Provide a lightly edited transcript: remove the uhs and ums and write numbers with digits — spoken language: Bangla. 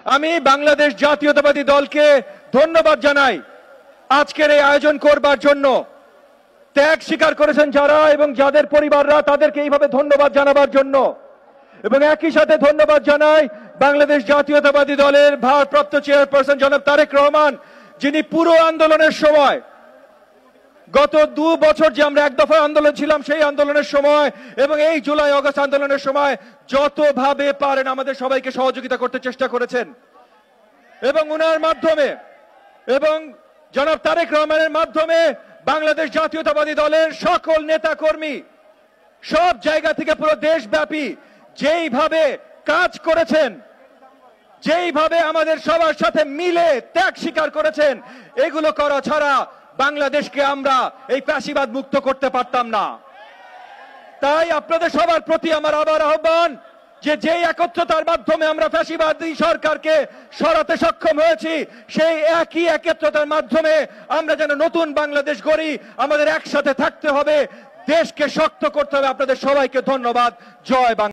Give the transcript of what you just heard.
আমি বাংলাদেশ জাতীয়তাবাদী দলকে ধন্যবাদ জানাই আজকের এই আয়োজন করবার জন্য। ত্যাগ স্বীকার করেছেন যারা এবং যাদের পরিবাররা, তাদেরকে এইভাবে ধন্যবাদ জানাবার জন্য। এবং একই সাথে ধন্যবাদ জানাই বাংলাদেশ জাতীয়তাবাদী দলের ভারপ্রাপ্ত চেয়ারপারসন জনাব তারেক রহমান, যিনি পুরো আন্দোলনের সময়, গত 2 বছর যে আমরা এক দফা আন্দোলন ছিলাম সেই আন্দোলনের সময় এবং এই জুলাই আগস্ট আন্দোলনের সময় যতভাবে পারেন আমাদের সবাইকে সহযোগিতা করতে চেষ্টা করেছেন। এবং উনার মাধ্যমে এবং জনাব তারেক রহমানের মাধ্যমে বাংলাদেশ জাতীয়তাবাদী দলের সকল নেতা কর্মী সব জায়গা থেকে পুরো দেশব্যাপী যেইভাবে কাজ করেছেন, যেইভাবে আমাদের সবার সাথে মিলে ত্যাগ স্বীকার করেছেন, এগুলো করা ছাড়া বাংলাদেশকে আমরা এই ফ্যাসিবাদ মুক্ত করতে পারতাম না। তাই আপনাদের সবার প্রতি আমার আবার আহ্বান যে যেই একত্রতার মাধ্যমে আমরা ফ্যাসিবাদী সরকারকে সরাতে সক্ষম হয়েছি, সেই একই একত্রতার মাধ্যমে আমরা যেন নতুন বাংলাদেশ গড়ি। আমাদের একসাথে থাকতে হবে, দেশকে শক্ত করতে হবে। আপনাদের সবাইকে ধন্যবাদ। জয় বাংলা।